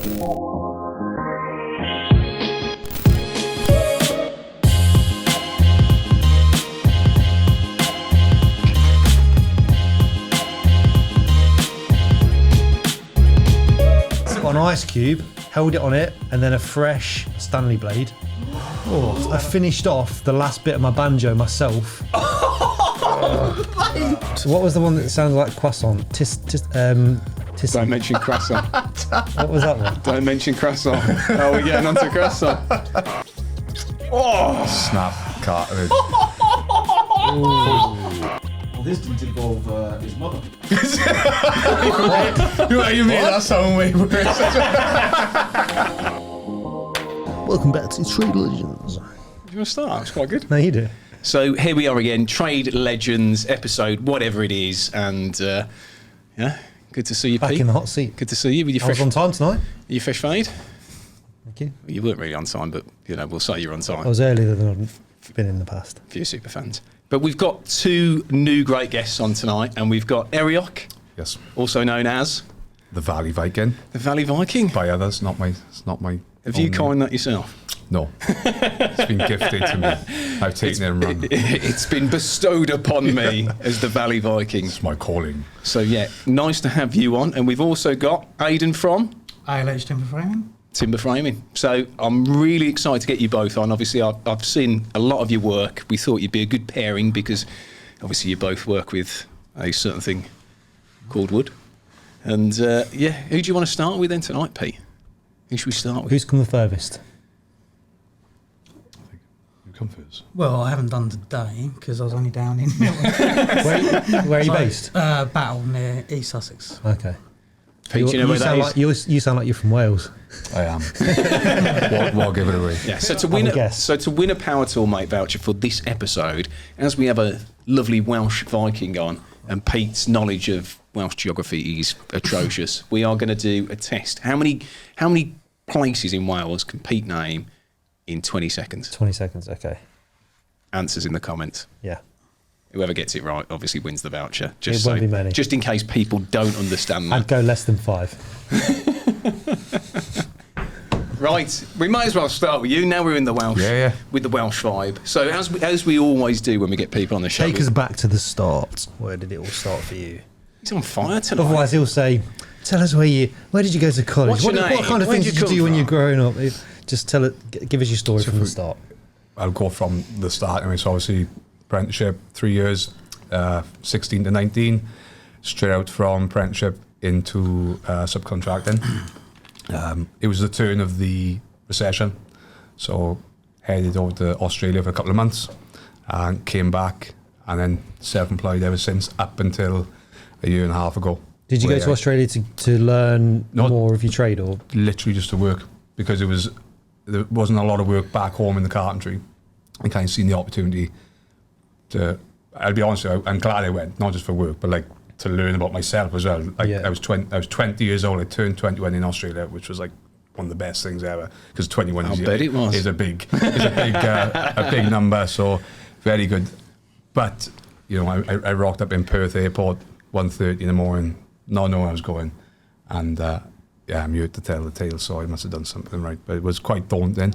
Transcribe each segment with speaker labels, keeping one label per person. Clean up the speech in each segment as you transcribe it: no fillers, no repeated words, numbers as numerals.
Speaker 1: Got an ice cube, held it on it, and then a fresh Stanley blade. Oh, I finished off the last bit of my banjo myself. So what was the one that sounded like croissant?
Speaker 2: Don't mention croissant.
Speaker 1: What was that one?
Speaker 2: Don't mention croissant. Oh, we're getting onto croissant. Oh,
Speaker 3: snap cartilage.
Speaker 4: Well, this didn't involve his mother.
Speaker 3: You made that sound way worse.
Speaker 1: Welcome back to Trade Legends.
Speaker 2: Do you want to start? It's quite good.
Speaker 1: No, you do.
Speaker 2: So here we are again, Trade Legends episode, whatever it is, and yeah, good to see you,
Speaker 1: Back
Speaker 2: Pete.
Speaker 1: in the hot seat.
Speaker 2: Good to see you with your
Speaker 1: I was
Speaker 2: fresh.
Speaker 1: on time tonight.
Speaker 2: Your fresh fade.
Speaker 1: Thank you.
Speaker 2: You weren't really on time, but you know we'll say you're on time.
Speaker 1: I was earlier than I've been in the past.
Speaker 2: For your super fans. But we've got two new great guests on tonight, and we've got Eriok,
Speaker 3: Yes.
Speaker 2: also known as
Speaker 3: The Valley Viking.
Speaker 2: the Valley Viking.
Speaker 3: By others, it's not my.
Speaker 2: Have you
Speaker 3: own name.
Speaker 2: coined that yourself?
Speaker 3: No. It's been gifted to me. I've taken it and run.
Speaker 2: It's been bestowed upon me as the Valley Viking.
Speaker 3: It's my calling.
Speaker 2: So yeah, nice to have you on, and we've also got Aidan from
Speaker 4: ILH Timber Framing.
Speaker 2: Timber Framing. So I'm really excited to get you both on. Obviously, I've seen a lot of your work. We thought you'd be a good pairing because obviously you both work with a certain thing called wood. And yeah, who do you want to start with then tonight, Pete? Who should we start with?
Speaker 1: Who's come the furthest?
Speaker 3: You come first.
Speaker 4: Well, I haven't done today because I was only down in
Speaker 1: Where are you based?
Speaker 4: Battle near East Sussex.
Speaker 1: Okay.
Speaker 2: Pete, do you know where that is?
Speaker 1: You sound like you're from Wales.
Speaker 3: I am. Well, give it away.
Speaker 2: Yeah, so to win a Power Toolmate voucher for this episode, as we have a lovely Welsh Viking on, and Pete's knowledge of Welsh geography is atrocious, we are going to do a test. How many places in Wales can Pete name in 20 seconds?
Speaker 1: 20 seconds, okay.
Speaker 2: Answers in the comments.
Speaker 1: Yeah.
Speaker 2: Whoever gets it right obviously wins the voucher.
Speaker 1: It won't be many.
Speaker 2: Just in case people don't understand that.
Speaker 1: I'd go less than 5.
Speaker 2: Right, we might as well start with you. Now we're in the Welsh, with the Welsh vibe. So as we always do when we get people on the show,
Speaker 1: Take us back to the start. Where did it all start for you?
Speaker 2: he's on fire tonight.
Speaker 1: Otherwise, he'll say, "Tell us where did you go to college?
Speaker 2: What's your name?
Speaker 1: What kind of
Speaker 2: Where
Speaker 1: things
Speaker 2: did
Speaker 1: did
Speaker 2: you
Speaker 1: you do
Speaker 2: come
Speaker 1: when you
Speaker 2: from?"
Speaker 1: were growing up? Just give us your story from the start."
Speaker 3: I'll go from the start. I mean, so obviously, apprenticeship, 3 years, 16 to 19, straight out from apprenticeship into subcontracting. It was the turn of the recession, so headed over to Australia for a couple of months and came back, and then self-employed ever since, up until a year and a half ago.
Speaker 1: Did you go to Australia to learn more of your trade, or
Speaker 3: literally just to work? Because there wasn't a lot of work back home in the carpentry. I kind of seen the opportunity to. I'll be honest with you, I'm glad I went, not just for work, but like to learn about myself as well. Like I was 20 years old. I turned 21 in Australia, which was like one of the best things ever, because 21 is a big number. So very good. But you know, I rocked up in Perth Airport 1:30 in the morning, not knowing where I was going, and yeah, I'm here to tell the tale. So I must have done something right, but it was quite daunting.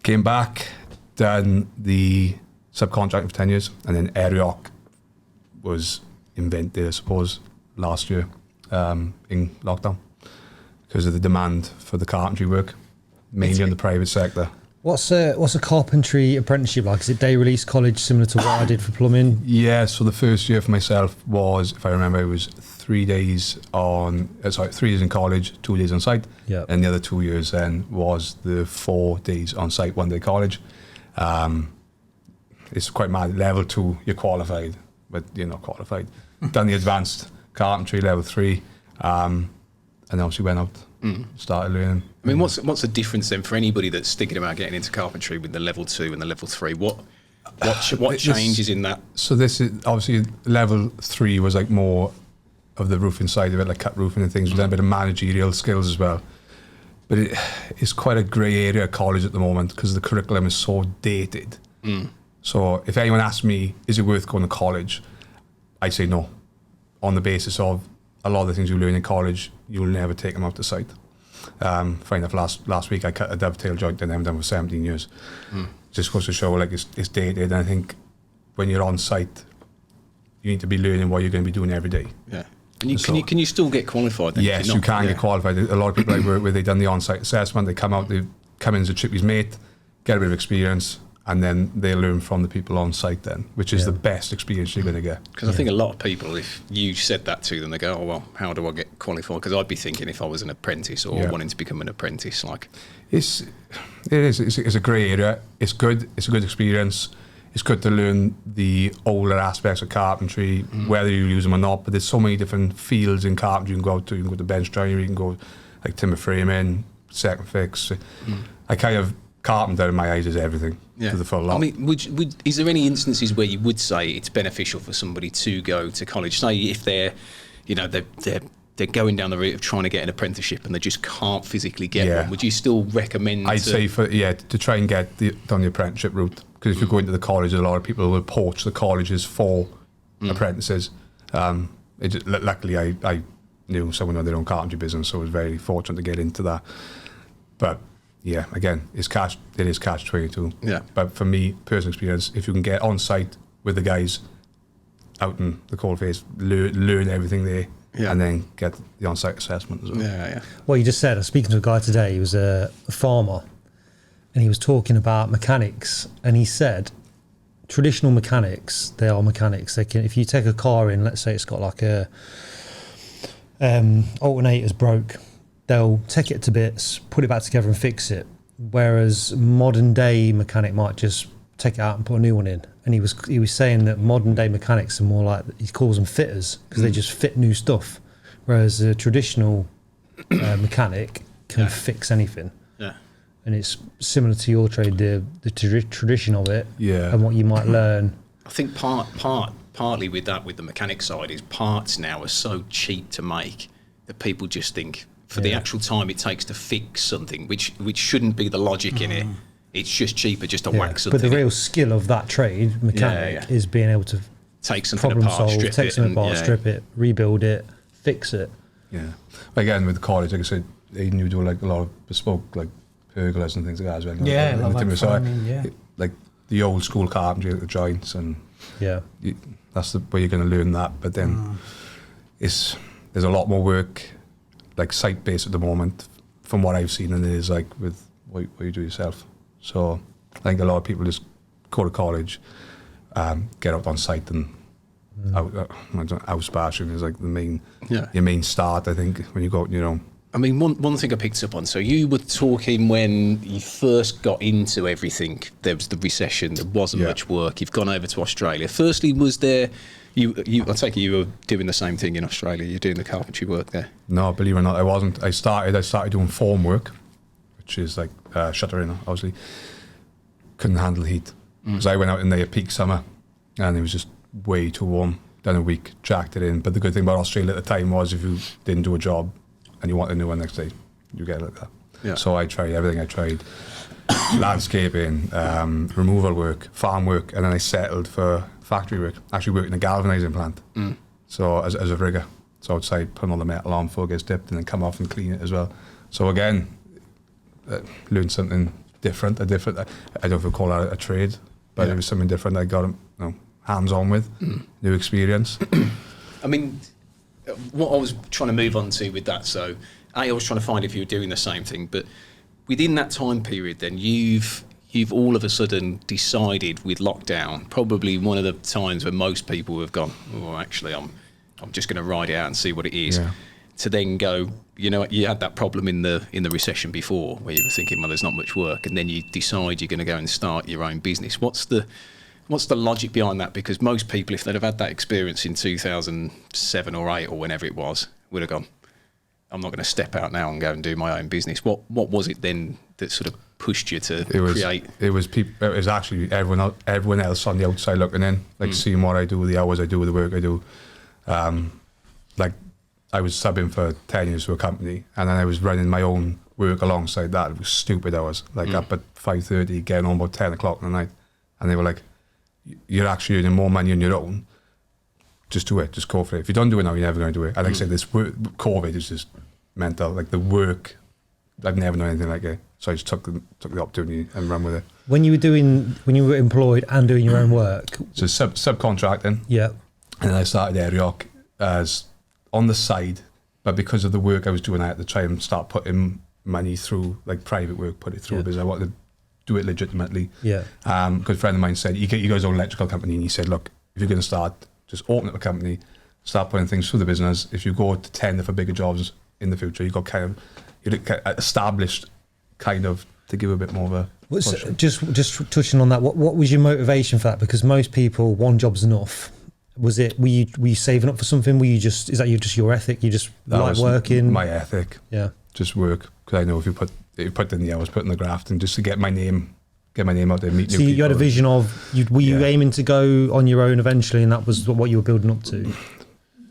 Speaker 3: Came back, done the subcontracting for 10 years, and then Aidan was invented, I suppose, last year in lockdown because of the demand for the carpentry work, mainly in the private sector.
Speaker 1: what's a carpentry apprenticeship like? Is it day release college similar to what I did for plumbing?
Speaker 3: Yeah, so the first year for myself was, if I remember, it was 3 days in college, 2 days on site.
Speaker 1: Yeah.
Speaker 3: And the other 2 years then was the 4 days on site, 1 day college. It's quite mad. Level 2, you're qualified, but you're not qualified. Done the advanced carpentry, level 3, and obviously went out, started learning.
Speaker 2: I mean, what's the difference then for anybody that's thinking about getting into carpentry with the level 2 and the level 3? What changes in that?
Speaker 3: So this is obviously level 3 was like more of the roofing side of it, like cut roofing and things. We've done a bit of managerial skills as well. But it's quite a grey area at college at the moment because the curriculum is so dated. So if anyone asks me, is it worth going to college? I say no, on the basis of a lot of the things you learn in college, you'll never take them out to site. Funny enough, last week I cut a dovetail joint and I haven't done for 17 years. Just goes to show like it's dated, and I think when you're on site, you need to be learning what you're going to be doing every day.
Speaker 2: Yeah. And can you still get qualified then?
Speaker 3: Yes, you can get qualified. A lot of people I work with, they've done the on-site assessment, they come in as a chippy's mate, get a bit of experience, and then they learn from the people on site then, which is the best experience you're going to get.
Speaker 2: Because I think a lot of people, if you said that to them, they go, oh, well, how do I get qualified? Because I'd be thinking if I was an apprentice or wanting to become an apprentice, like... It's
Speaker 3: a grey area. It's good. It's a good experience. It's good to learn the older aspects of carpentry, whether you use them or not, but there's so many different fields in carpentry you can go to. You can go to bench joinery, you can go like timber framing, second fix. I kind of... Carpenter in my eyes is everything to the full lot.
Speaker 2: I mean, is there any instances where you would say it's beneficial for somebody to go to college? Say if they're going down the route of trying to get an apprenticeship and they just can't physically get one. Would you still recommend?
Speaker 3: I'd say to try and get down the apprenticeship route, because if you go into the college, a lot of people will poach the colleges for apprentices. Luckily, I knew someone who had their own carpentry business, so I was very fortunate to get into that. But yeah, again, it is catch 22.
Speaker 2: Yeah.
Speaker 3: But for me, personal experience, if you can get on site with the guys out in the coalface, learn everything there, and then get the on-site assessment as well.
Speaker 2: Yeah.
Speaker 1: What you just said, I was speaking to a guy today, he was a farmer, and he was talking about mechanics, and he said traditional mechanics, they are mechanics. They can, if you take a car in, let's say it's got like a alternator's broke, they'll take it to bits, put it back together and fix it. Whereas modern day mechanic might just take it out and put a new one in. And he was saying that modern day mechanics are more like, he calls them fitters, because they just fit new stuff. Whereas a traditional mechanic can fix anything.
Speaker 2: Yeah.
Speaker 1: And it's similar to your trade, the tradition of it, and what you might learn.
Speaker 2: I think partly with that, with the mechanic side, is parts now are so cheap to make that people just think, for the actual time it takes to fix something, which shouldn't be the logic in it. It's just cheaper just to whack something.
Speaker 1: But the real skill of that trade, mechanic, is being able to
Speaker 2: take something
Speaker 1: problem
Speaker 2: apart,
Speaker 1: solve, take something apart, strip it, rebuild it, fix it.
Speaker 3: Yeah. Again, with the college, like I said, Aidan, you do like a lot of bespoke, like pergolas and things like that as well. Like the old school carpentry, the joints, and that's the way you're going to learn that. But then there's a lot more work, like site based at the moment, from what I've seen, and it is like with what you do yourself. So I think a lot of people just go to college, get out on site, and house bashing is like your main start. I think when you go,
Speaker 2: I mean, one thing I picked up on. So you were talking when you first got into everything. There was the recession. There wasn't much work. You've gone over to Australia. Firstly, was there? I take it you were doing the same thing in Australia. You're doing the carpentry work there.
Speaker 3: No, believe it or not, I wasn't. I started doing form work, which is like shuttering. Obviously, couldn't handle heat because I went out in there peak summer, and it was just way too warm. Done a week, jacked it in. But the good thing about Australia at the time was if you didn't do a job and you want a new one next day, you get it like that. Yeah. So I tried everything. I tried landscaping, removal work, farm work, and then I settled for factory work. Actually worked in a galvanising plant. So as a rigger. So outside, putting all the metal on before it gets dipped, and then come off and clean it as well. So again, learned something different. I don't know if we call that a trade, but it was something different. I got hands-on with, new experience.
Speaker 2: I mean, what I was trying to move on to with that, so I was trying to find if you were doing the same thing, but within that time period then you've all of a sudden decided with lockdown, probably one of the times when most people have gone, oh, actually I'm just going to ride it out and see what it is, to then go, you had that problem in the recession before where you were thinking, well, there's not much work, and then you decide you're going to go and start your own business. What's the logic behind that? Because most people, if they'd have had that experience in 2007 or 8 or whenever it was, would have gone, I'm not going to step out now and go and do my own business. What was it then that sort of pushed you to create?
Speaker 3: It was actually everyone else on the outside looking in, like seeing what I do, the hours I do, the work I do. Like I was subbing for 10 years to a company, and then I was running my own work alongside that. It was stupid hours, like up at 5:30, getting home about 10 o'clock in the night, and they were like, you're actually earning more money on your own. Just do it. Just go for it. If you don't do it now, you're never going to do it. And like I said, this COVID is just mental. Like the work I've never known anything like it. So I just took the opportunity and ran with it.
Speaker 1: When you were employed and doing your own work,
Speaker 3: So subcontracting,
Speaker 1: yeah,
Speaker 3: and then I started Airioc as on the side, but because of the work I was doing, I had to try and start putting money through, like private work, put it through, because I wanted to do it legitimately.
Speaker 1: yeah,
Speaker 3: Because a friend of mine said, he got his own electrical company, and he said, look, if you're going to start, just open up a company, start putting things through the business. If you go to tender for bigger jobs in the future, you're established kind of to give a bit more of a push.
Speaker 1: just touching on that, what was your motivation for that? Because most people, one job's enough. Were you saving up for something? Is that just your ethic? You just
Speaker 3: That
Speaker 1: like
Speaker 3: was
Speaker 1: working?
Speaker 3: my ethic.
Speaker 1: Yeah.
Speaker 3: Just work, because I know if you put in the hours, put in the graft, and just to get my name out there, meet new
Speaker 1: So
Speaker 3: people.
Speaker 1: you had a vision of, were you aiming to go on your own eventually, and that was what you were building up to?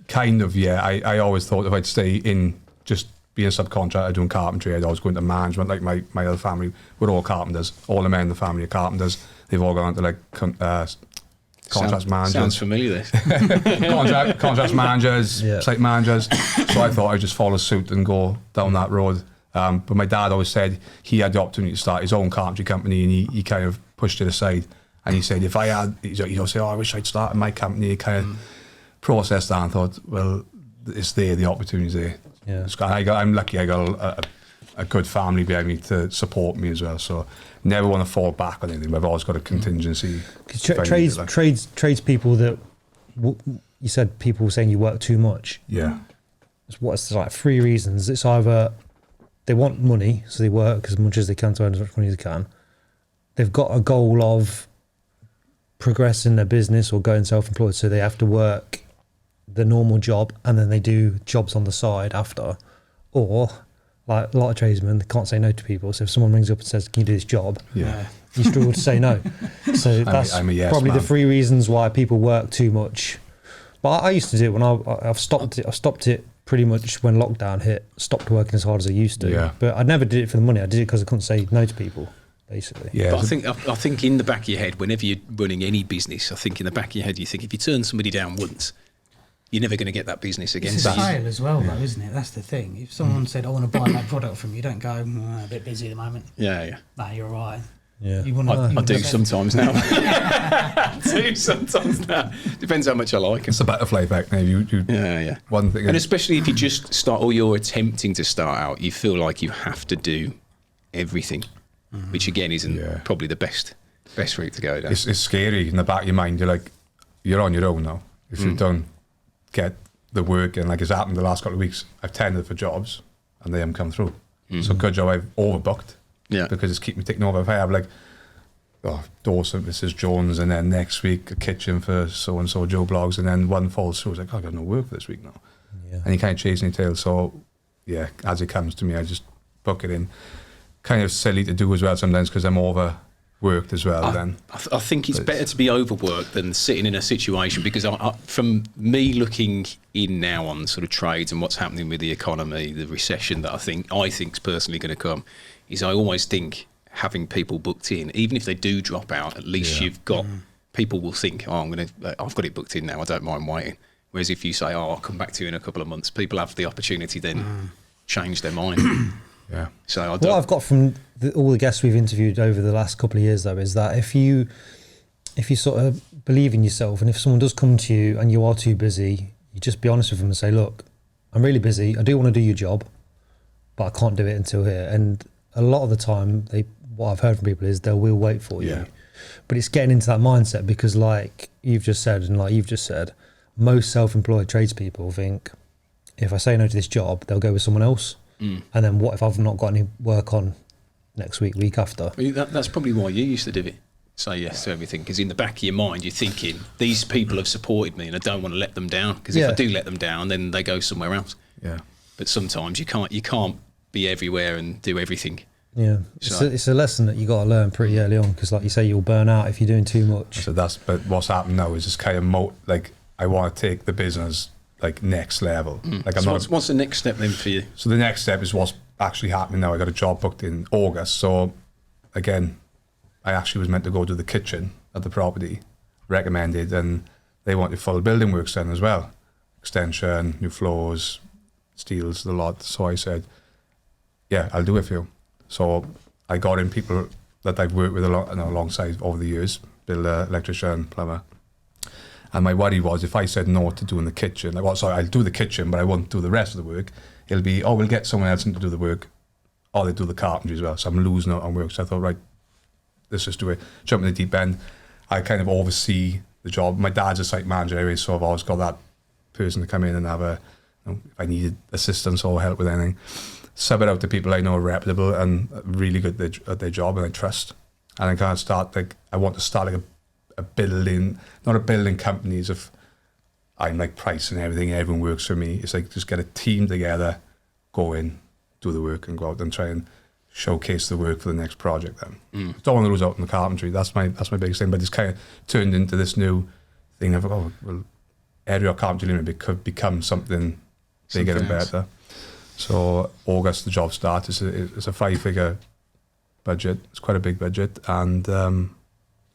Speaker 3: Kind of, yeah. I always thought if I'd stay in just being a subcontractor doing carpentry, I'd always go into management. Like my other family, we're all carpenters. All the men in the family are carpenters. They've all gone into like contracts managers.
Speaker 2: Sounds familiar.
Speaker 3: contracts managers,
Speaker 1: Yeah.
Speaker 3: site managers. So I thought I'd just follow suit and go down that road. But my dad always said he had the opportunity to start his own carpentry company, and he kind of pushed it aside. And he said, if I had, he'd say, I wish I'd started my company. He kind of processed that and thought, well, it's there, the opportunity's there.
Speaker 1: Yeah.
Speaker 3: I'm lucky I got a good family behind me to support me as well. So never want to fall back on anything. But I've always got a contingency.
Speaker 1: Tradespeople that you said people were saying you work too much.
Speaker 3: Yeah.
Speaker 1: What's like 3 reasons? It's either they want money, so they work as much as they can to earn as much money as they can. They've got a goal of progressing their business or going self-employed, so they have to work the normal job and then they do jobs on the side after. Or like a lot of tradesmen, they can't say no to people. So if someone rings up and says, "Can you do this job?"
Speaker 3: Yeah.
Speaker 1: you struggle to say no. So that's
Speaker 3: I'm a yes
Speaker 1: probably
Speaker 3: man.
Speaker 1: the 3 reasons why people work too much. But I used to do it when I've stopped it. I stopped it pretty much when lockdown hit. Stopped working as hard as I used to.
Speaker 3: Yeah.
Speaker 1: But I never did it for the money. I did it because I couldn't say no to people, basically.
Speaker 3: Yeah.
Speaker 2: But I think in the back of your head, whenever you're running any business, I think in the back of your head, you think if you turn somebody down once, you're never going to get that business again.
Speaker 4: It's
Speaker 2: So
Speaker 4: a sale as well, though, isn't it? That's the thing. If someone said, "I want to buy that product from you," don't go, "A bit busy at the moment."
Speaker 2: yeah.
Speaker 4: Nah, you're right.
Speaker 1: Yeah.
Speaker 4: You want
Speaker 2: I do sometimes now. I do sometimes now. Depends how much I like it.
Speaker 3: It's a butterfly effect. Now you
Speaker 2: Yeah.
Speaker 3: one thing.
Speaker 2: And especially if you just start, or you're attempting to start out, you feel like you have to do everything, which again isn't probably the best route to go down.
Speaker 3: it's scary in the back of your mind. You're like, you're on your own now. If you don't get the work in, like it's happened the last couple of weeks, I've tendered for jobs and they haven't come through. So good job I've overbooked.
Speaker 2: Yeah.
Speaker 3: Because it's keep me ticking over. If I have like, Dawson, Mrs. Jones, and then next week a kitchen for so and so Joe Blogs, and then one falls through, it's like, I got no work for this week now.
Speaker 1: Yeah.
Speaker 3: And you can't chase any tail. So yeah, as it comes to me, I just book it in. Kind of silly to do as well sometimes because I'm overworked as well.
Speaker 2: I think it's better to be overworked than sitting in a situation, because from me looking in now on sort of trades and what's happening with the economy, the recession that I think's personally going to come, is I always think having people booked in, even if they do drop out, at least you've got people will think, I've got it booked in now, I don't mind waiting. Whereas if you say, I'll come back to you in a couple of months, people have the opportunity then change their mind.
Speaker 3: Yeah.
Speaker 2: So
Speaker 1: What I've got from all the guests we've interviewed over the last couple of years, though, is that if you sort of believe in yourself, and if someone does come to you and you are too busy, you just be honest with them and say, "Look, I'm really busy. I do want to do your job, but I can't do it until here." And a lot of the time, what I've heard from people is they will wait for you. But it's getting into that mindset, because like you've just said, and like you've just said, most self-employed tradespeople think, if I say no to this job, they'll go with someone else. And then what if I've not got any work on next week after?
Speaker 2: That's probably why you used to do it. Say yes to everything, because in the back of your mind you're thinking, these people have supported me and I don't want to let them down, because if I do let them down, then they go somewhere else.
Speaker 3: Yeah.
Speaker 2: But sometimes you can't be everywhere and do everything.
Speaker 1: Yeah,
Speaker 2: So
Speaker 1: it's a lesson that you got to learn pretty early on, because like you say, you'll burn out if you're doing too much.
Speaker 3: So but what's happened now is just kind of like I want to take the business like next level. Like
Speaker 2: what's the next step then for you?
Speaker 3: So the next step is what's actually happening now. I got a job booked in August. So again, I actually was meant to go to the kitchen at the property, recommended, and they wanted full building works done as well. Extension, new floors, steels, the lot. So I said, yeah, I'll do it for you. So I got in people that I've worked with alongside over the years, builder, electrician, plumber. And my worry was if I said no to doing the kitchen, like, well, sorry, I'll do the kitchen, but I won't do the rest of the work. It'll be, oh, we'll get someone else in to do the work. Or they do the carpentry as well. So I'm losing out on work. So I thought, right, let's just do it. Jump in the deep end. I kind of oversee the job. My dad's a site manager anyway, so I've always got that person to come in and have a, if I needed assistance or help with anything, sub it out to people I know are reputable and really good at their job and I trust. And I can't start, like, I want to start like a building, not a building companies of, I'm like pricing everything, everyone works for me. It's like just get a team together, go in, do the work and go out and try and showcase the work for the next project then. Don't want to lose out on the carpentry. That's my biggest thing. But it's kind of turned into this new thing of, oh, well, area carpentry limited could become something bigger and better. So August, the job starts. It's a 5-figure budget. It's quite a big budget. And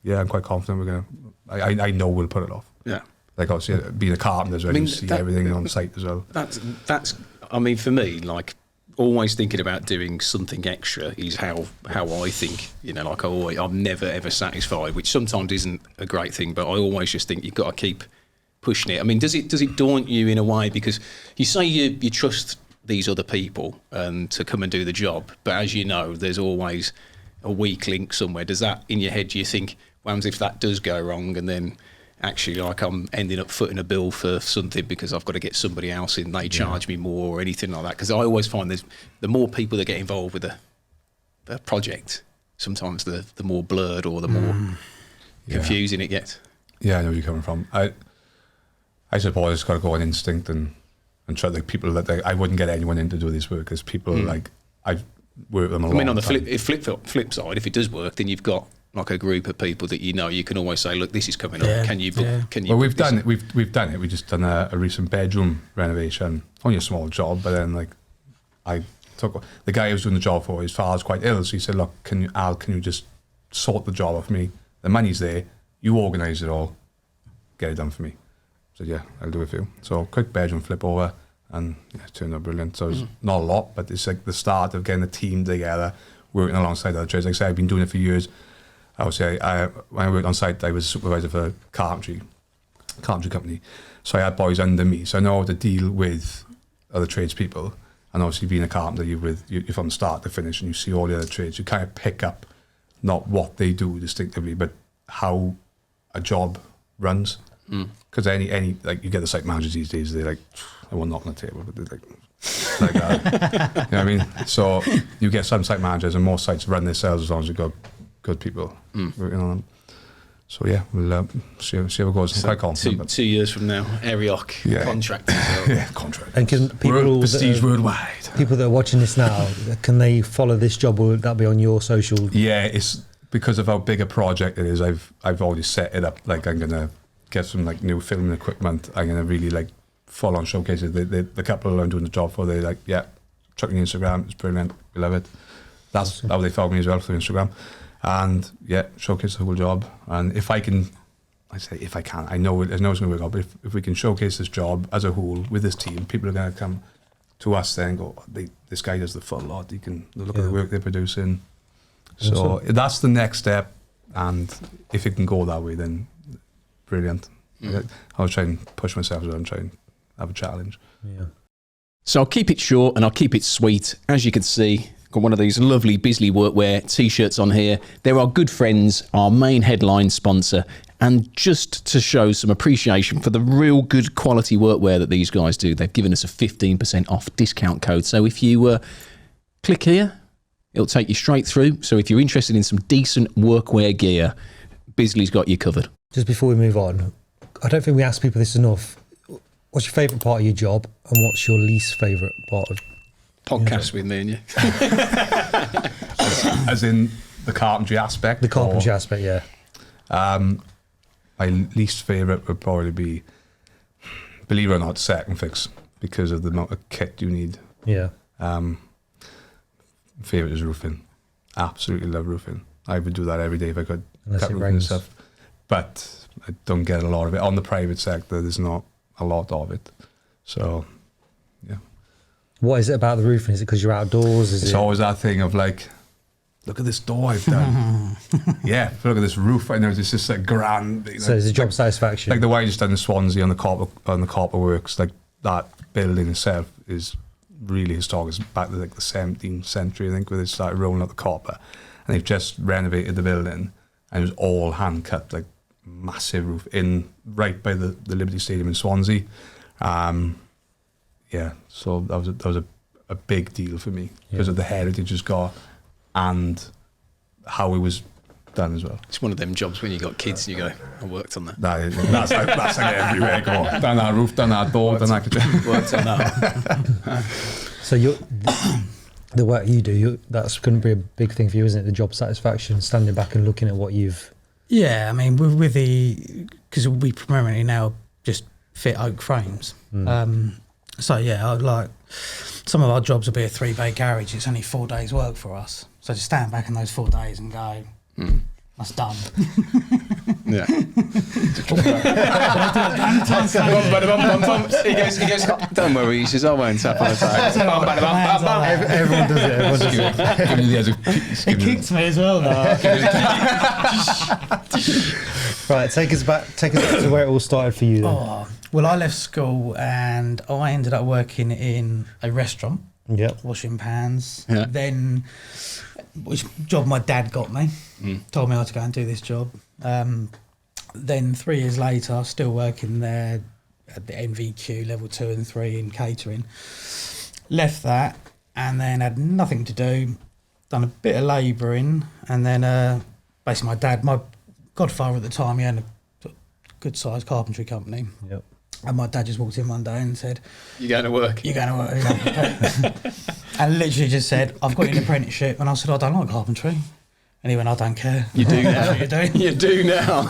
Speaker 3: yeah, I'm quite confident we're going to, I know we'll put it off.
Speaker 2: Yeah.
Speaker 3: Like obviously being a carpenter as well, you see everything on site as well.
Speaker 2: That's I mean, for me, like, always thinking about doing something extra is how I think, you know, like I'm never ever satisfied, which sometimes isn't a great thing, but I always just think you've got to keep pushing it. I mean, does it daunt you in a way, because you say you trust these other people to come and do the job, but as you know, there's always a weak link somewhere. Does that in your head, do you think, well, if that does go wrong and then actually, like, I'm ending up footing a bill for something because I've got to get somebody else in, they charge me more or anything like that? Because I always find the more people that get involved with a project, sometimes the more blurred or the more confusing it gets.
Speaker 3: Yeah, I know where you're coming from. I suppose it's got to go on instinct and try, like, people that I wouldn't get anyone in to do this work, because people like, I've worked with them a lot.
Speaker 2: On the flip side, if it does work, then you've got like a group of people that you know, you can always say, look, this is coming up. Can you book? Can you?
Speaker 3: Well, we've done it. We've done it. We just done a recent bedroom renovation. Only a small job, but then like I took the guy I was doing the job for. His father's quite ill, so he said, look, can you just sort the job off me? The money's there. You organise it all. Get it done for me. I said, yeah, I'll do it for you. So quick bedroom flip over, and yeah, it turned out brilliant. So it's not a lot, but it's like the start of getting a team together, working alongside other trades. Like I say, I've been doing it for years. Obviously, when I worked on site, I was supervisor for a carpentry company. So I had boys under me. So I know how to deal with other tradespeople. And obviously, being a carpenter, you're from start to finish, and you see all the other trades. You kind of pick up not what they do distinctively, but how a job runs. Because any like, you get the site managers these days, they're like, I won't knock on the table, but they're like that. You know what I mean? So you get some site managers, and most sites run themselves as long as you've got good people working on them. So yeah, we'll see how it goes. I'm quite confident.
Speaker 2: 2 years from now, Ariok contract.
Speaker 3: Yeah, contract.
Speaker 1: And can people
Speaker 3: prestige worldwide.
Speaker 1: People that are watching this now, can they follow this job? Will that be on your social?
Speaker 3: Yeah, it's because of how big a project it is. I've already set it up. Like, I'm gonna get some like new filming equipment. I'm gonna really like full on showcase it. The couple I'm doing the job for, they're like, yeah, chucking Instagram. It's brilliant. We love it. That's how they found me as well, through Instagram. And yeah, showcase the whole job. And if I can, I know it's going to work out, but if we can showcase this job as a whole with this team, people are going to come to us then and go, this guy does the full lot. You can look at the work they're producing. So that's the next step. And if it can go that way, then brilliant. I'll try and push myself as well and try and have a challenge.
Speaker 1: Yeah.
Speaker 2: So I'll keep it short and I'll keep it sweet. As you can see, got one of these lovely Bisley Workwear t-shirts on here. They're our good friends, our main headline sponsor, and just to show some appreciation for the real good quality workwear that these guys do, they've given us a 15% off discount code. So if you click here, it'll take you straight through. So if you're interested in some decent workwear gear, Bisley's got you covered. Just before we move on, I don't think we ask people this enough. What's your favourite part of your job, and what's your least favourite part of podcast with me and you?
Speaker 3: As in the carpentry aspect?
Speaker 1: The carpentry aspect, yeah.
Speaker 3: My least favourite would probably be, believe it or not, second fix, because of the amount of kit you need.
Speaker 1: Yeah.
Speaker 3: Favourite is roofing. Absolutely love roofing. I would do that every day if I could.
Speaker 1: Unless
Speaker 3: cut
Speaker 1: it
Speaker 3: roofing and
Speaker 1: rains.
Speaker 3: stuff. But I don't get a lot of it. On the private sector, there's not a lot of it. So, yeah.
Speaker 1: What is it about the roofing? Is it because you're outdoors?
Speaker 3: It's always that thing of like, look at this door I've done. Yeah, look at this roof. I know it's just like grand.
Speaker 1: So it's a job satisfaction.
Speaker 3: Like the way I just done in Swansea on the copper works, like that building itself is really historic. It's back to like the 17th century, I think, where they started rolling out the copper, and they've just renovated the building, and it was all hand cut, like massive roof in right by the Liberty Stadium in Swansea. Yeah, so that was a big deal for me because of the heritage it's got and how it was done as well.
Speaker 2: It's one of them jobs when you got kids and you go, I worked on that.
Speaker 3: That's like everywhere. Go on, done that roof, done that door, done that kitchen.
Speaker 2: Worked on that.
Speaker 1: So the work you do, that's going to be a big thing for you, isn't it? The job satisfaction, standing back and looking at what you've...
Speaker 4: Yeah, I mean, with because we primarily now just fit oak frames. So yeah, like some of our jobs will be a 3-bay garage. It's only 4 days work for us. So to stand back in those 4 days and go, that's done.
Speaker 2: Yeah. He goes, don't worry. He says, I won't tap on the tag.
Speaker 1: Everyone does it.
Speaker 4: It kicked me as well, though.
Speaker 1: Right, take us back to where it all started for you then.
Speaker 4: Oh, well, I left school and I ended up working in a restaurant, washing pans.
Speaker 2: Yeah.
Speaker 4: Then, which job my dad got me, told me I had to go and do this job. Then 3 years later, still working there at the NVQ level 2 and 3 in catering. Left that and then had nothing to do, done a bit of labouring, and then basically my godfather at the time, he had a good sized carpentry company.
Speaker 1: Yep.
Speaker 4: And my dad just walked in one day and said,
Speaker 2: You're going to work.
Speaker 4: You're going to work. And literally just said, I've got an apprenticeship. And I said, I don't like carpentry. And he went, I don't care.
Speaker 2: You do now.
Speaker 4: That's what you're doing.
Speaker 2: You do now.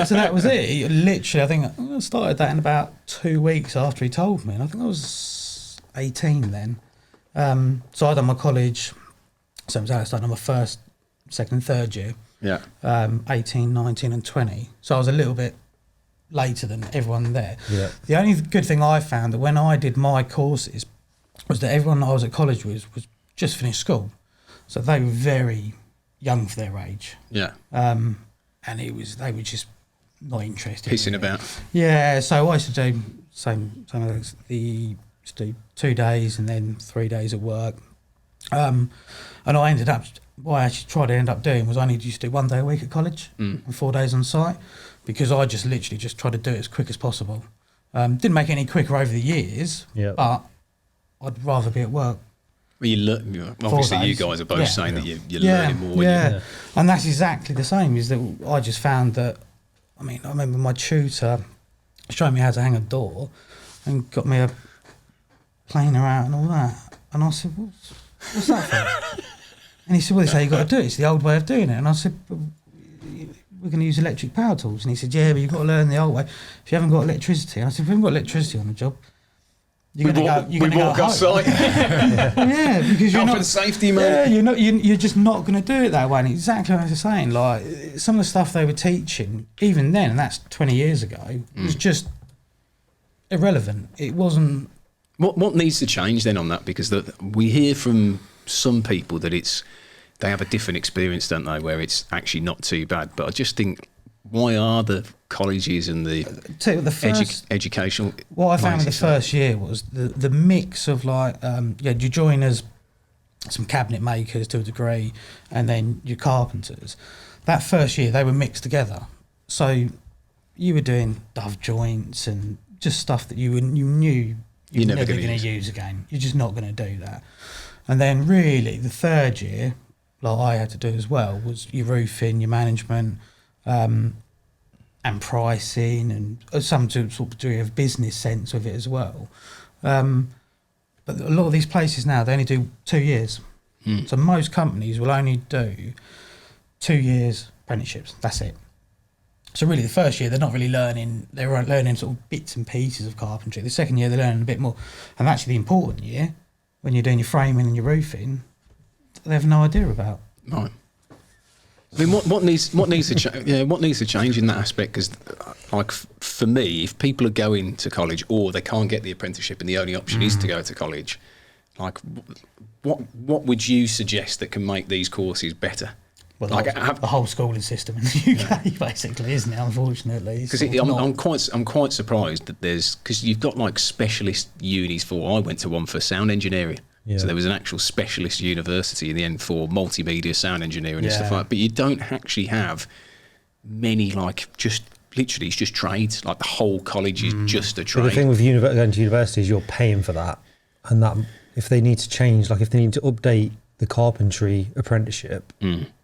Speaker 4: So that was it. He literally, I think I started that in about 2 weeks after he told me. And I think I was 18 then. So I'd done my college. So it was out, I done my first, second and third year.
Speaker 2: Yeah.
Speaker 4: 18, 19 and 20. So I was a little bit later than everyone there.
Speaker 1: Yeah.
Speaker 4: The only good thing I found that when I did my courses was that everyone I was at college with was just finished school. So they were very young for their age.
Speaker 2: Yeah.
Speaker 4: And they were just not interested.
Speaker 2: Pissing about.
Speaker 4: Yeah, so I used to do same as used to do 2 days and then 3 days at work. And I ended up, what I actually tried to end up doing was I only used to do 1 day a week at college and 4 days on site, because I just literally just tried to do it as quick as possible. Didn't make it any quicker over the years, but I'd rather be at work.
Speaker 2: Well, you learn. Obviously, you guys are both saying that you're learning more.
Speaker 4: Yeah, and that's exactly the same. Is that I just found that. I mean, I remember my tutor showing me how to hang a door, and got me a planer out and all that. And I said, "What's that for?" And he said, "Well, they say you got to do it. It's the old way of doing it." And I said, "But we're going to use electric power tools." And he said, "Yeah, but you've got to learn the old way. If you haven't got electricity." And I said, "If we haven't got electricity on the job, you're going to go
Speaker 2: walk off site.
Speaker 4: Yeah, because you're
Speaker 2: Health
Speaker 4: not
Speaker 2: and safety, mate.
Speaker 4: Yeah, you're just not going to do it that way." And exactly what I was saying, like some of the stuff they were teaching, even then, and that's 20 years ago, was just irrelevant. It wasn't.
Speaker 2: What needs to change then on that? Because we hear from some people that they have a different experience, don't they, where it's actually not too bad. But I just think, why are the colleges and the educational...
Speaker 4: What I found with the first year was the mix of like, you join as some cabinet makers to a degree, and then your carpenters. That first year, they were mixed together. So you were doing dove joints and just stuff that you knew you're never going to use again. You're just not going to do that. And then really, the third year, like I had to do as well, was your roofing, your management, and pricing, and some sort of degree of business sense with it as well. But a lot of these places now, they only do 2 years. So most companies will only do 2 years apprenticeships. That's it. So really the first year, they're not really learning, they're learning sort of bits and pieces of carpentry. The second year, they're learning a bit more. And actually the important year, when you're doing your framing and your roofing, they have no idea about.
Speaker 2: Right. I mean, what needs to change in that aspect? Because, like, for me, if people are going to college or they can't get the apprenticeship and the only option is to go to college, Like, what would you suggest that can make these courses better?
Speaker 4: Well,
Speaker 2: Like,
Speaker 4: the whole schooling system in the UK, basically, isn't it? Unfortunately,
Speaker 2: because I'm quite surprised that because you've got like specialist unis for. I went to one for sound engineering, so there was an actual specialist university in the end for multimedia sound engineering and stuff like that. But you don't actually have many like just. Literally, it's just trades. Like the whole college is just a trade.
Speaker 1: But the thing with going to university is you're paying for that, and that if they need to change, like if they need to update the carpentry apprenticeship,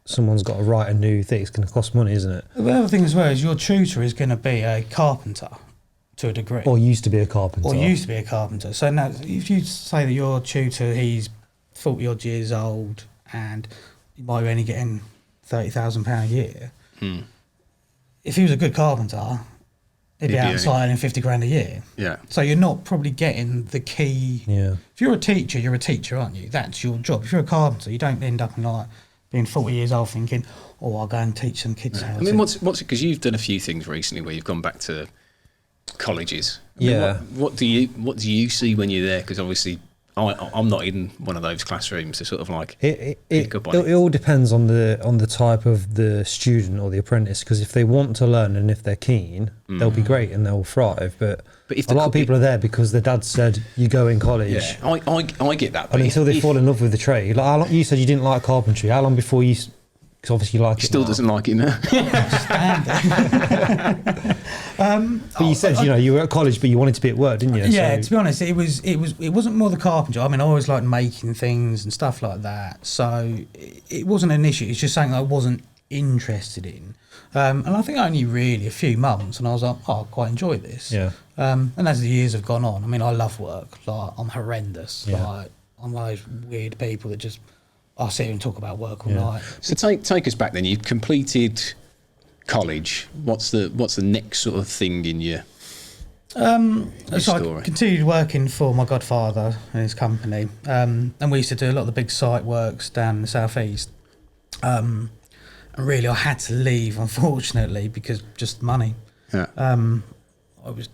Speaker 1: someone's got to write a new thing. It's going to cost money, isn't it?
Speaker 4: The other thing as well is your tutor is going to be a carpenter to a degree,
Speaker 1: Or used to be a carpenter.
Speaker 4: So now, if you say that your tutor, he's 40 odd years old, and you might be only getting £30,000 a year. If he was a good carpenter, he'd be outside in 50 grand a year.
Speaker 2: Yeah.
Speaker 4: So you're not probably getting the key.
Speaker 1: Yeah.
Speaker 4: If you're a teacher, aren't you? That's your job. If you're a carpenter, you don't end up in like being 40 years old thinking, oh, I'll go and teach some kids how to.
Speaker 2: I mean, what's it? Because you've done a few things recently where you've gone back to colleges. I mean, what do you see when you're there? Because obviously, I'm not in one of those classrooms to sort of like pick up on it.
Speaker 1: It all depends on the type of the student or the apprentice, because if they want to learn and if they're keen, they'll be great and they'll thrive. But if a lot of people are there because their dad said you go in college.
Speaker 2: Yeah, I get that.
Speaker 1: And until they fall in love with the trade, like how long, you said you didn't like carpentry. How long before you? Because obviously you like it.
Speaker 2: Still
Speaker 1: now.
Speaker 2: Doesn't like it now.
Speaker 1: But you said you were at college, but you wanted to be at work, didn't you?
Speaker 4: Yeah. To be honest, it wasn't more the carpentry. I mean, I always liked making things and stuff like that. So it wasn't an issue. It's just something I wasn't interested in. And I think only really a few months, and I was like, oh, I quite enjoy this.
Speaker 1: Yeah.
Speaker 4: And as the years have gone on, I mean, I love work. Like, I'm horrendous.
Speaker 1: Yeah.
Speaker 4: Like, I'm one of those weird people that just, I'll sit here and talk about work all night.
Speaker 2: So take us back then. You've completed college. What's the next sort of thing in your
Speaker 4: So
Speaker 2: story?
Speaker 4: I continued working for my godfather and his company, and we used to do a lot of the big site works down in the southeast. And really, I had to leave, unfortunately, because just money.
Speaker 2: Yeah.
Speaker 4: I was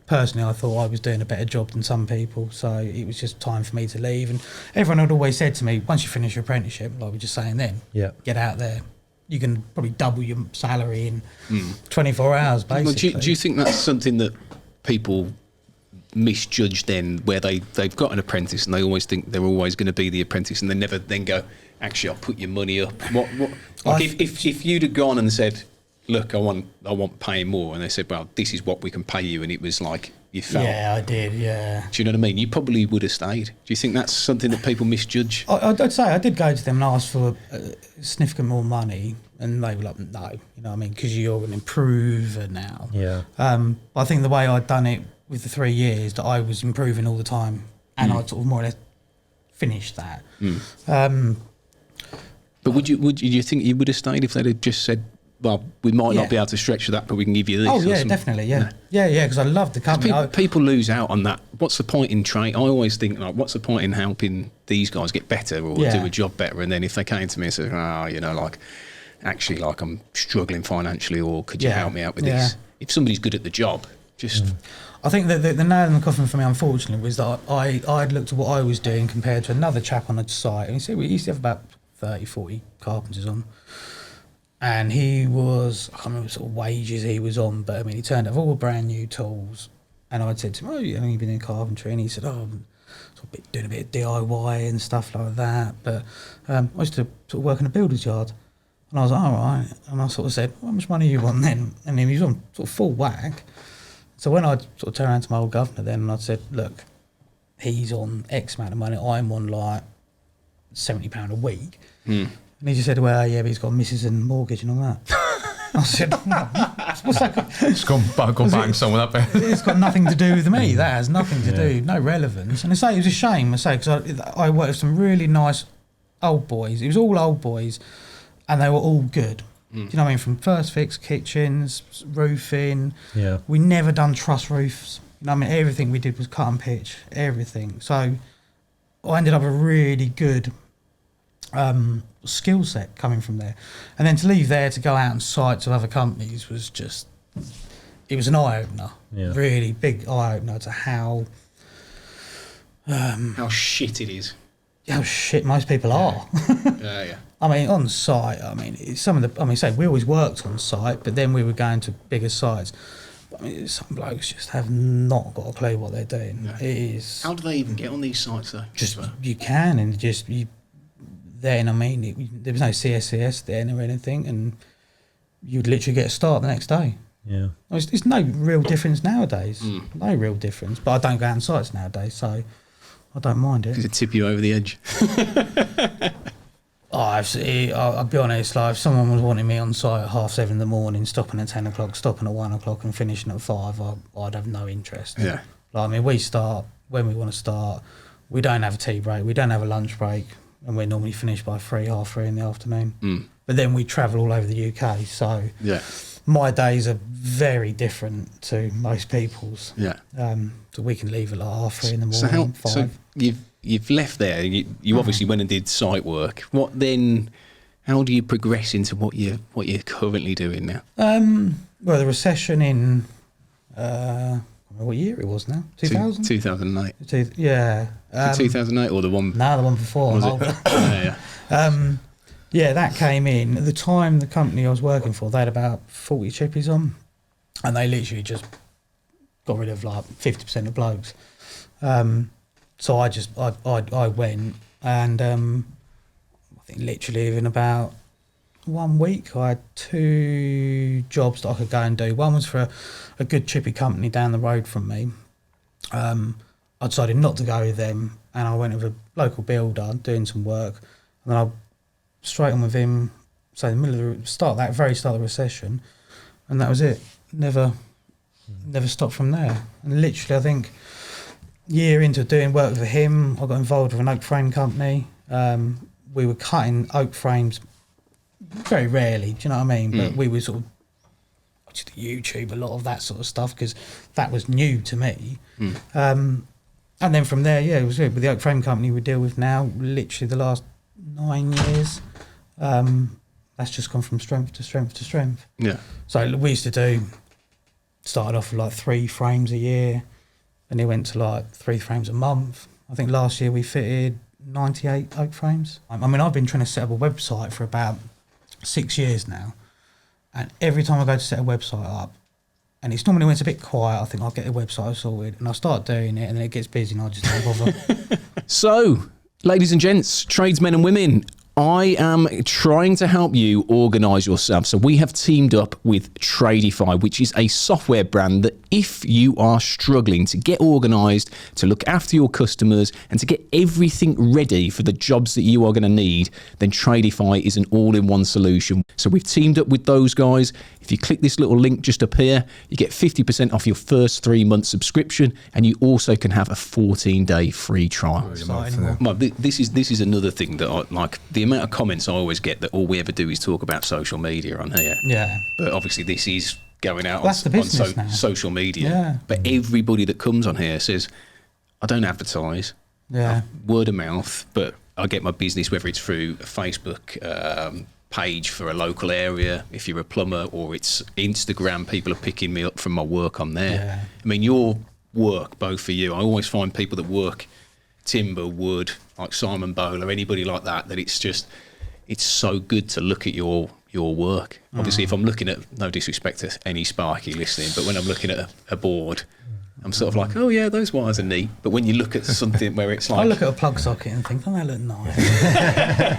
Speaker 4: personally, I thought I was doing a better job than some people, so it was just time for me to leave. And everyone had always said to me, once you finish your apprenticeship, like we were just saying then, get out there. You can probably double your salary in 24 hours, basically.
Speaker 2: Well, do you think that's something that people misjudge then, where they've got an apprentice and they always think they're always going to be the apprentice, and they never then go, actually, I'll put your money up. If you'd have gone and said, look, I want paying more, and they said, well, this is what we can pay you, and it was like you felt.
Speaker 4: Yeah, I did. Yeah.
Speaker 2: Do you know what I mean? You probably would have stayed. Do you think that's something that people misjudge?
Speaker 4: I'd say I did go to them and ask for significant more money, and they were like, no, you know what I mean, because you're an improver now.
Speaker 1: Yeah.
Speaker 4: I think the way I'd done it with the 3 years, that I was improving all the time, and I'd sort of more or less finished that.
Speaker 2: But would you think you would have stayed if they'd have just said, well, we might not be able to stretch to that, but we can give you this?
Speaker 4: Oh, yeah, definitely, yeah. Yeah, because I loved the company.
Speaker 2: People lose out on that. What's the point in training? I always think, like, what's the point in helping these guys get better or do a job better? And then if they came to me and said, actually, like, I'm struggling financially, or could you help me out with this? If somebody's good at the job, just...
Speaker 4: I think that the nail in the coffin for me, unfortunately, was that I'd looked at what I was doing compared to another chap on the site. And you see, we used to have about 30, 40 carpenters on. And he was, I can't remember what sort of wages he was on, but I mean, he turned up all brand new tools. And I'd said to him, oh, you've only been in carpentry? And he said, oh, I'm sort of doing a bit of DIY and stuff like that. But I used to sort of work in a builder's yard. And I was like, all right. And I sort of said, well, how much money are you on then? And he was on sort of full whack. So when I'd sort of turn around to my old governor then, and I'd said, look, he's on X amount of money, I'm on like £70 a week. And he just said, well, yeah, but he's got missus and mortgage and all that. I said, what's that got?
Speaker 3: It's gone back someone up there.
Speaker 4: It's got nothing to do with me. That has nothing to do, no relevance. And I say it was a shame, because I worked with some really nice old boys. It was all old boys, and they were all good. Do you know what I mean? From first fix, kitchens, roofing. Yeah. We never done truss roofs. You know what I mean? Everything we did was cut and pitch, everything. So I ended up a really good skill set coming from there. And then to leave there to go out on sites of other companies was just, it was an eye-opener. Yeah. Really big eye-opener to how
Speaker 2: How shit it is.
Speaker 4: How shit most people are.
Speaker 2: Yeah.
Speaker 4: I mean, on site, I mean, say we always worked on site, but then we were going to bigger sites. I mean, some blokes just have not got a clue what they're doing.
Speaker 2: No.
Speaker 4: It is.
Speaker 2: How do they even get on these sites though?
Speaker 4: Just you can, and just you. Then I mean, there was no CSCS then or anything, and you'd literally get a start the next day.
Speaker 1: Yeah.
Speaker 4: It's no real difference nowadays. No real difference. But I don't go out on sites nowadays, so I don't mind it.
Speaker 2: Does it tip you over the edge?
Speaker 4: I'll be honest, like if someone was wanting me on site at 7:30 in the morning, stopping at 10 o'clock, stopping at 1 o'clock and finishing at 5, I'd have no interest.
Speaker 2: Yeah.
Speaker 4: Like, I mean, we start when we want to start. We don't have a tea break. We don't have a lunch break. And we're normally finished by 3:30 in the afternoon. But then we travel all over the UK, so
Speaker 2: Yeah.
Speaker 4: my days are very different to most people's.
Speaker 2: Yeah.
Speaker 4: So we can leave at like 3:30 in the
Speaker 2: So
Speaker 4: morning,
Speaker 2: how?
Speaker 4: 5.
Speaker 2: So you've left there. You obviously went and did site work. What then? How do you progress into what you're currently doing now?
Speaker 4: Well, the recession in I don't know what year it was now. 2000.
Speaker 2: 2008.
Speaker 4: Yeah.
Speaker 2: 2008 or the one?
Speaker 4: No, the one before.
Speaker 2: Was it? Yeah.
Speaker 4: Yeah, that came in. At the time, the company I was working for, they had about 40 chippies on, and they literally just got rid of like 50% of blokes. So I went, and I think literally within about 1 week, I had 2 jobs that I could go and do. One was for a good chippy company down the road from me. I decided not to go with them, and I went with a local builder doing some work, and then I straight on with him. So in the middle of the very start of the recession, and that was it. Never stopped from there. And literally, I think year into doing work for him, I got involved with an oak frame company. We were cutting oak frames very rarely. Do you know what I mean? But we were sort of watching YouTube, a lot of that sort of stuff, because that was new to me. And then from there, yeah, it was good. With the oak frame company we deal with now, literally the last 9 years, that's just gone from strength to strength to strength.
Speaker 2: Yeah.
Speaker 4: So we used to started off with like 3 frames a year, and it went to like 3 frames a month. I think last year we fitted 98 oak frames. I mean, I've been trying to set up a website for about 6 years now, and every time I go to set a website up, and it's normally when it's a bit quiet, I think I'll get the website sorted, and I'll start doing it, and then it gets busy, and I just don't bother.
Speaker 2: So, ladies and gents, tradesmen and women, I am trying to help you organise yourself. So we have teamed up with Tradify, which is a software brand that if you are struggling to get organised, to look after your customers and to get everything ready for the jobs that you are going to need, then Tradify is an all-in-one solution. So we've teamed up with those guys. If you click this little link just up here, you get 50% off your first 3-month subscription, and you also can have a 14-day free trial. This is another thing that I like. The amount of comments I always get that all we ever do is talk about social media on here.
Speaker 4: Yeah.
Speaker 2: But obviously this is going out
Speaker 4: That's the business now.
Speaker 2: social media.
Speaker 4: Yeah.
Speaker 2: But everybody that comes on here says, I don't advertise.
Speaker 4: Yeah.
Speaker 2: Word of mouth, but I get my business, whether it's through a Facebook page for a local area, if you're a plumber, or it's Instagram, people are picking me up from my work on there.
Speaker 4: Yeah.
Speaker 2: I mean, your work, both for you, I always find people that work timber, wood, like Simon Bowler, anybody like that, that it's so good to look at your work. Obviously, if I'm looking at, no disrespect to any Sparky listening, but when I'm looking at a board, I'm sort of like, oh yeah, those wires are neat. But when you look at something where it's like,
Speaker 4: I look at a plug socket and think, don't they look nice?
Speaker 3: Look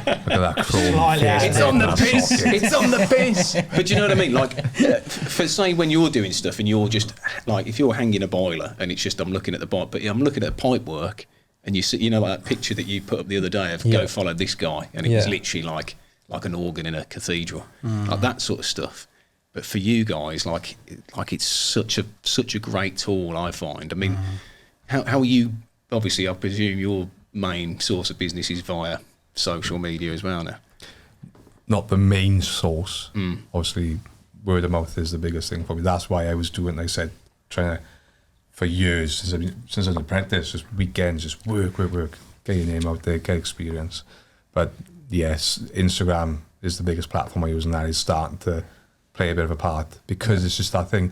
Speaker 3: at that chrome.
Speaker 2: it's on the piss. It's on the piss. But you know what I mean? Like, for say when you're doing stuff and you're just like, if you're hanging a boiler and it's just I'm looking at the pipe, but I'm looking at pipe work, and you see, you know, like that picture that you put up the other day of go follow this guy, and it was literally like an organ in a cathedral, like that sort of stuff. But for you guys, like it's such a great tool, I find. I mean, how are you? Obviously, I presume your main source of business is via social media as well now.
Speaker 3: Not the main source. Obviously, word of mouth is the biggest thing for me. That's why I was doing, like I said, trying to, for years, since I was an apprentice, just weekends, just work, get your name out there, get experience. But yes, Instagram is the biggest platform I use, and that is starting to play a bit of a part, because it's just that thing.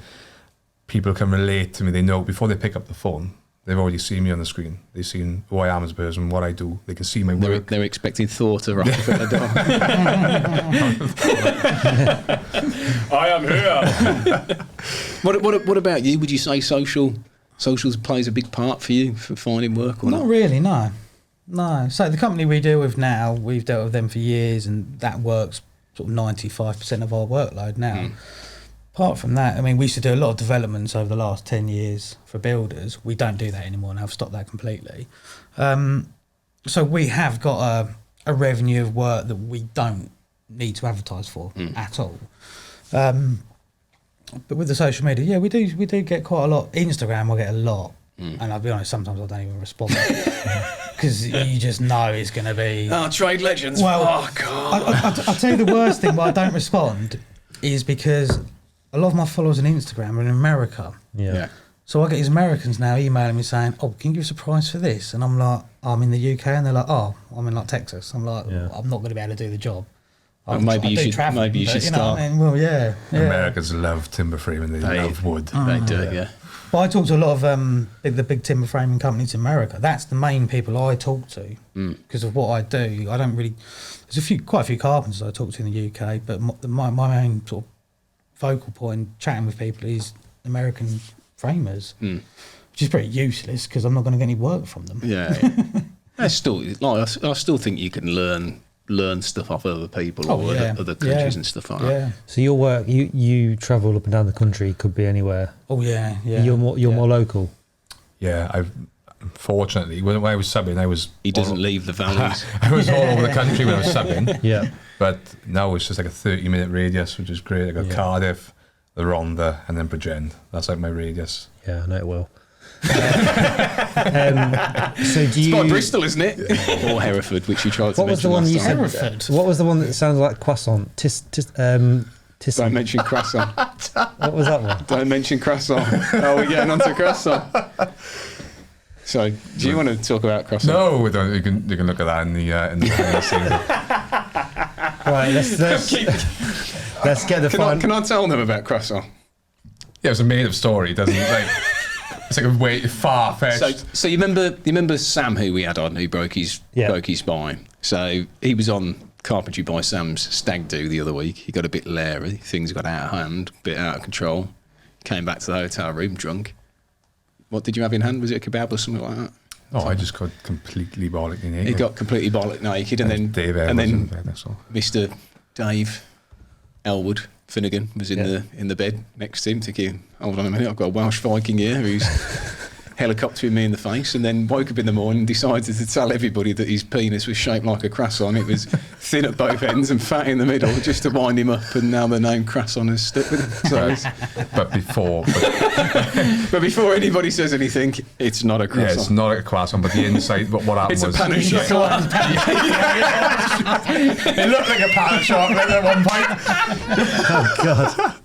Speaker 3: People can relate to me. They know before they pick up the phone, they've already seen me on the screen. They've seen who I am as a person, what I do. They can see my work.
Speaker 2: They're expecting Thor to arrive at the door.
Speaker 3: I am here.
Speaker 2: What about you? Would you say socials plays a big part for you for finding work or not?
Speaker 4: Not really, no. No. So the company we deal with now, we've dealt with them for years, and that works sort of 95% of our workload now. Apart from that, I mean, we used to do a lot of developments over the last 10 years for builders. We don't do that anymore now. I've stopped that completely. So we have got a revenue of work that we don't need to advertise for at all. But with the social media, yeah, we do get quite a lot. Instagram, I get a lot. And I'll be honest, sometimes I don't even respond. Because you just know it's going to be...
Speaker 2: Oh, trade legends.
Speaker 4: Well,
Speaker 2: oh, God.
Speaker 4: I'll tell you the worst thing why I don't respond is because a lot of my followers on Instagram are in America.
Speaker 1: Yeah.
Speaker 4: So I get these Americans now emailing me saying, "Oh, can you give us a price for this?" And I'm like, "I'm in the UK," and they're like, "Oh, I'm in like Texas." I'm like, "I'm not going to be able to do the job."
Speaker 2: Well, maybe you should start.
Speaker 4: I mean, well, yeah.
Speaker 3: Americans love timber framing. They love wood.
Speaker 2: They do, yeah.
Speaker 4: But I talk to a lot of the big timber framing companies in America. That's the main people I talk to because of what I do. I don't really. There's quite a few carpenters I talk to in the UK, but my main sort of focal point chatting with people is American framers, which is pretty useless because I'm not going to get any work from them.
Speaker 2: Yeah, I still think you can learn stuff off other people or other countries and stuff like that.
Speaker 1: So your work, you travel up and down the country, could be anywhere.
Speaker 4: Oh yeah.
Speaker 1: You're more local.
Speaker 3: Yeah, fortunately, when I was subbing,
Speaker 2: He doesn't leave the valleys.
Speaker 3: I was all over the country when I was subbing.
Speaker 1: Yeah.
Speaker 3: But now it's just like a 30-minute radius, which is great. I got Cardiff, the Rhondda, and then Bridgend. That's like my radius.
Speaker 1: Yeah, I know it well. So do you?
Speaker 2: It's by Bristol, isn't it? Or Hereford, which you tried to
Speaker 1: What was the
Speaker 2: mention
Speaker 1: one you
Speaker 2: last time.
Speaker 1: said?
Speaker 4: Hereford.
Speaker 1: What was the one that sounds like croissant?
Speaker 2: Don't mention croissant.
Speaker 1: What was that one?
Speaker 2: Don't mention croissant. Oh, we're getting onto croissant. So, do you want to talk about croissant?
Speaker 3: No, we don't. You can look at that in the season.
Speaker 1: Right, let's get the fun.
Speaker 2: Can I tell them about croissant?
Speaker 3: Yeah, it's a made-up story. It doesn't like. It's like a way far-fetched.
Speaker 2: So you remember Sam, who we had on, who broke his spine. So he was on Carpentry by Sam's stag do the other week. He got a bit leery. Things got out of hand, a bit out of control. Came back to the hotel room drunk. What did you have in hand? Was it a kebab or something like that?
Speaker 3: Oh, I just got completely bollocked naked.
Speaker 2: He got completely bollocked naked, and then Mr. Dave Elwood Finnegan was in the bed next to him, thinking, "Hold on a minute, I've got a Welsh Viking here who's helicoptering me in the face," and then woke up in the morning and decided to tell everybody that his penis was shaped like a croissant. It was thin at both ends and fat in the middle, just to wind him up, and now the name croissant has stuck with him. So, but before anybody says anything, it's not a croissant.
Speaker 3: Yeah, it's not a croissant, but the inside, what happened
Speaker 2: it's
Speaker 3: was...
Speaker 2: It's a pan of chocolate.
Speaker 3: It looked like a pan of chocolate at one point.
Speaker 1: Oh, God.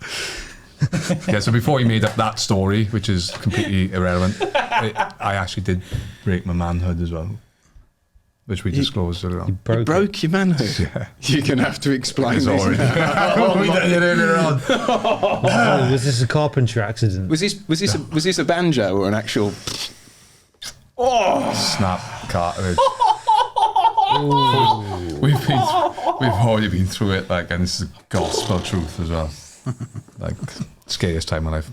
Speaker 3: Yeah, so before he made up that story, which is completely irrelevant, I actually did break my manhood as well, which we disclosed earlier on.
Speaker 2: You broke your manhood?
Speaker 3: Yeah.
Speaker 2: You're going to have to explain this.
Speaker 3: Sorry. We did it earlier on.
Speaker 1: Oh, was this a carpentry accident?
Speaker 2: Was this a banjo or an actual...
Speaker 3: Snap cartilage. We've already been through it, like, and this is gospel truth as well. Like, scariest time of my life.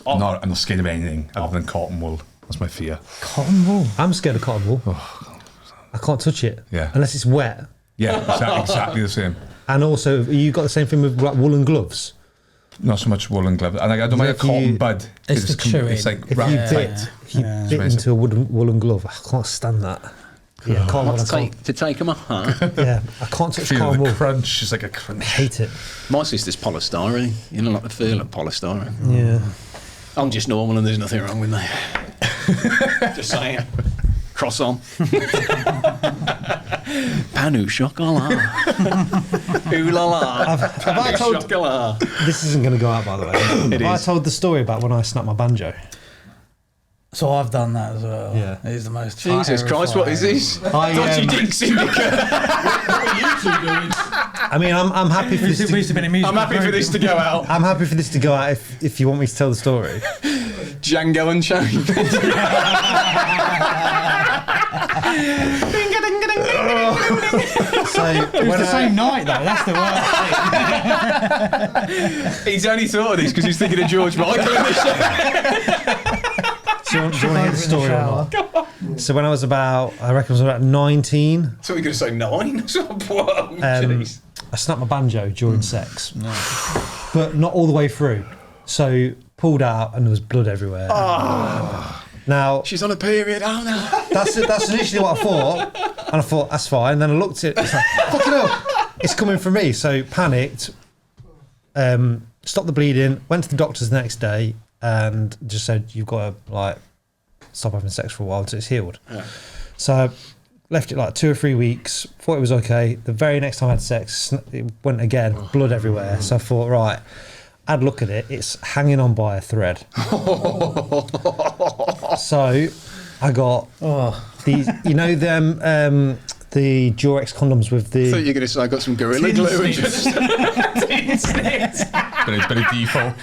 Speaker 3: I'm not scared of anything other than cotton wool. That's my fear.
Speaker 1: Cotton wool? I'm scared of cotton wool. I can't touch it.
Speaker 3: Yeah.
Speaker 1: Unless it's wet.
Speaker 3: Yeah, exactly the same.
Speaker 1: And also, you got the same thing with like woolen gloves?
Speaker 3: Not so much woolen gloves. And I don't mind a cotton bud.
Speaker 4: It's the chewing.
Speaker 3: It's like
Speaker 1: If you bit into a woolen glove, I can't stand that. Yeah,
Speaker 2: to take them off, huh?
Speaker 1: Yeah, I can't touch
Speaker 3: feel
Speaker 1: cotton
Speaker 3: the
Speaker 1: wool.
Speaker 3: crunch. It's like a crunch.
Speaker 1: I hate it.
Speaker 2: My sister's polystyrene. You know, like the feel of polystyrene.
Speaker 1: Yeah.
Speaker 2: I'm just normal and there's nothing wrong with me. Just saying. Croissant. Pan au chocolat. Ooh la la.
Speaker 1: Have I told...
Speaker 2: Chocolat.
Speaker 1: This isn't going to go out, by the way. Have I told the story about when I snapped my banjo?
Speaker 4: So I've done that as well.
Speaker 1: Yeah.
Speaker 4: It is the most
Speaker 2: Jesus Christ, what is this? Dodgy Dick Syndicate. What are you two doing?
Speaker 1: I mean, I'm happy for this to...
Speaker 2: I'm happy for this to go out.
Speaker 1: I'm happy for this to go out if you want me to tell the story.
Speaker 2: Django Unchained.
Speaker 1: So
Speaker 4: It was the same night though. That's the worst thing.
Speaker 2: He's only thought of this because he's thinking of George Michael in the show.
Speaker 1: Do you want to hear the story or not? So when I was I reckon I was about 19,
Speaker 2: So we're going to say 9? Whoa, jeez.
Speaker 1: I snapped my banjo during sex, but not all the way through. So pulled out and there was blood everywhere. Now
Speaker 2: She's on a period. Oh no.
Speaker 1: that's initially what I thought, and I thought that's fine. And then I looked at it, it's like fucking hell, it's coming from me. So panicked, stopped the bleeding, went to the doctors the next day, and just said you've got to like stop having sex for a while until it's healed. Yeah. So I left it like 2 or 3 weeks, thought it was okay. The very next time I had sex, it went again, blood everywhere. So I thought, right, I'd look at it, it's hanging on by a thread. So I got these, you know them, the Durex condoms with the...
Speaker 2: I thought you were going to say I got some Gorilla Glue and just...
Speaker 3: Bit of default.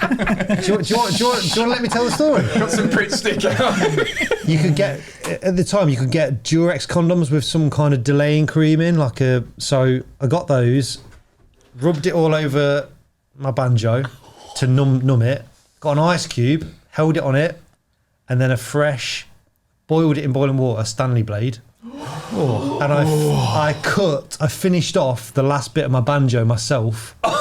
Speaker 1: do you want to let me tell the story?
Speaker 2: Got some Pritt stick out.
Speaker 1: You could get, at the time, you could get Durex condoms with some kind of delaying cream in, so I got those, rubbed it all over my banjo to numb it, got an ice cube, held it on it, and then boiled it in boiling water, Stanley blade. And I finished off the last bit of my banjo myself.
Speaker 4: Can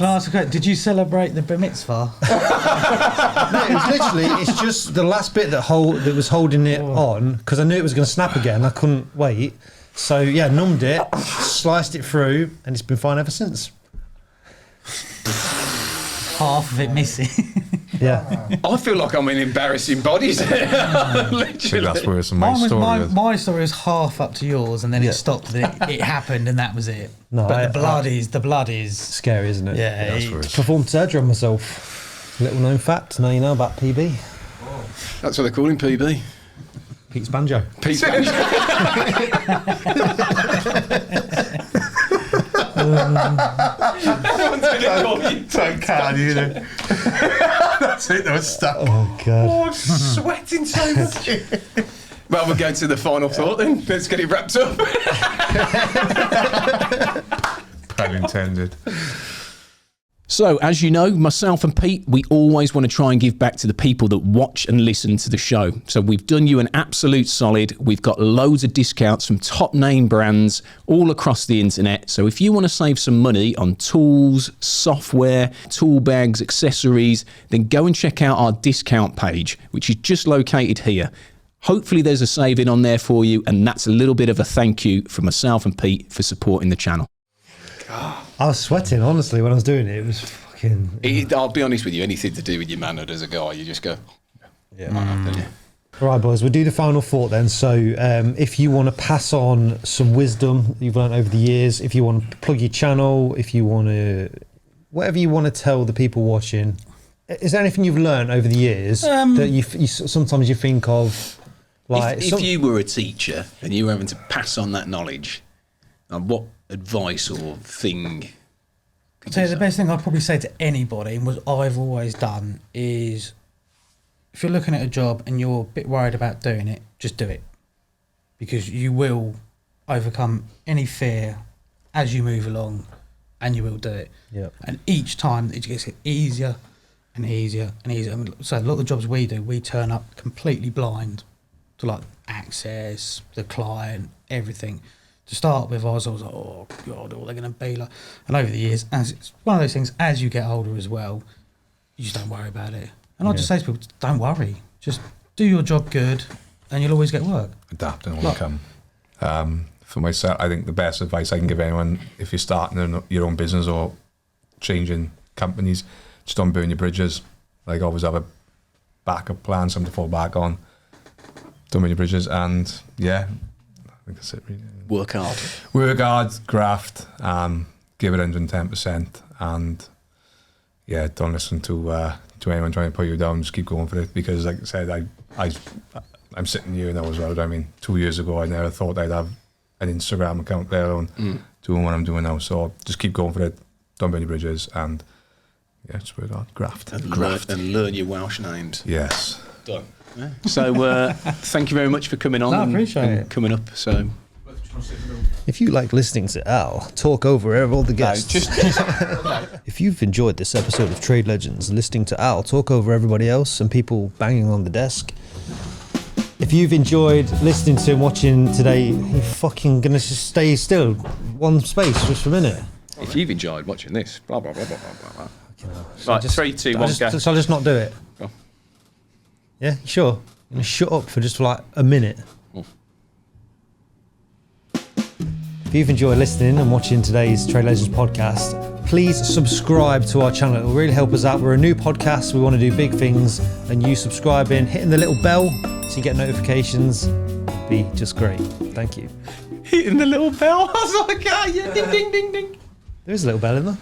Speaker 4: I ask a question? Did you celebrate the bar mitzvah?
Speaker 1: No, it was literally, it's just the last bit that was holding it on, because I knew it was going to snap again. I couldn't wait. So yeah, numbed it, sliced it through, and it's been fine ever since.
Speaker 4: Half of it missing.
Speaker 1: Yeah.
Speaker 2: I feel like I'm in embarrassing bodies. Literally.
Speaker 3: That's worse than my story.
Speaker 4: My story was half up to yours, and then it stopped. It happened, and that was it.
Speaker 1: No,
Speaker 4: but the blood is
Speaker 1: scary, isn't it?
Speaker 4: Yeah,
Speaker 3: that's worse.
Speaker 1: Performed surgery on myself. Little known fact. Now you know about PB.
Speaker 2: That's what they call him, PB.
Speaker 1: Pete's banjo.
Speaker 2: Pete's banjo. Everyone's going to call you.
Speaker 3: Don't can you know. That's it, that was stuck.
Speaker 1: Oh god.
Speaker 2: Oh, I'm sweating so much. Well, we'll go to the final thought then. Let's get it wrapped up.
Speaker 3: Pun intended.
Speaker 2: So, as you know, myself and Pete, we always want to try and give back to the people that watch and listen to the show. So we've done you an absolute solid. We've got loads of discounts from top name brands all across the internet. So if you want to save some money on tools, software, tool bags, accessories, then go and check out our discount page, which is just located here. Hopefully there's a saving on there for you, and that's a little bit of a thank you from myself and Pete for supporting the channel.
Speaker 1: I was sweating, honestly, when I was doing it. It was fucking...
Speaker 2: I'll be honest with you, anything to do with your manhood as a guy, you just go...
Speaker 1: Yeah. Right, boys, we'll do the final thought then. So if you want to pass on some wisdom that you've learned over the years, if you want to plug your channel, if you want to... Whatever you want to tell the people watching, is there anything you've learned over the years that you sometimes you think of... Like,
Speaker 2: if you were a teacher and you were having to pass on that knowledge, what advice or thing?
Speaker 4: So the best thing I'd probably say to anybody, and what I've always done, is if you're looking at a job and you're a bit worried about doing it, just do it, because you will overcome any fear as you move along, and you will do it.
Speaker 1: Yeah.
Speaker 4: And each time it gets easier and easier and easier. I mean, so a lot of the jobs we do, we turn up completely blind to like access, the client, everything. To start with, I was like, oh God, what are they going to be like? And over the years, as it's one of those things, as you get older as well, you just don't worry about it. And I just say to people, don't worry, just do your job good, and you'll always get work.
Speaker 3: Adapt and overcome. For myself, I think the best advice I can give anyone, if you're starting your own business or changing companies, just don't burn your bridges. Like, always have a backup plan, something to fall back on. Don't burn your bridges, and yeah, I think that's it really.
Speaker 2: Work hard.
Speaker 3: Work hard, graft, give it 110%, and yeah, don't listen to anyone trying to put you down. Just keep going for it, because like I said, I'm sitting here now as well. I mean, 2 years ago, I never thought I'd have an Instagram account, let alone doing what I'm doing now. So just keep going for it. Don't burn your bridges, and Yeah, just work hard. Graft.
Speaker 2: And
Speaker 3: Graft.
Speaker 2: learn your Welsh names.
Speaker 3: Yes.
Speaker 2: Done. Yeah. So thank you very much for coming on.
Speaker 4: No, I appreciate
Speaker 2: and
Speaker 4: it.
Speaker 2: coming up. So
Speaker 1: If you like listening to Al talk over all the guests, if you've enjoyed this episode of Trade Legends, listening to Al talk over everybody else and people banging on the desk, if you've enjoyed listening to and watching today, you're fucking gonna just stay still, one space just for a minute.
Speaker 2: if you've enjoyed watching this, blah blah blah blah blah blah.
Speaker 1: So
Speaker 2: Right, 3, 2, 1, go.
Speaker 1: So I'll just not do it.
Speaker 2: Go.
Speaker 1: Yeah, sure. I'm gonna shut up for just like a minute.
Speaker 2: Oh.
Speaker 1: If you've enjoyed listening and watching today's Trade Legends podcast, please subscribe to our channel. It will really help us out. We're a new podcast. We want to do big things, and you subscribing, hitting the little bell so you get notifications, would be just great. Thank you.
Speaker 2: Hitting the little bell. I was like, yeah, ding ding ding ding.
Speaker 1: There is a little bell in there.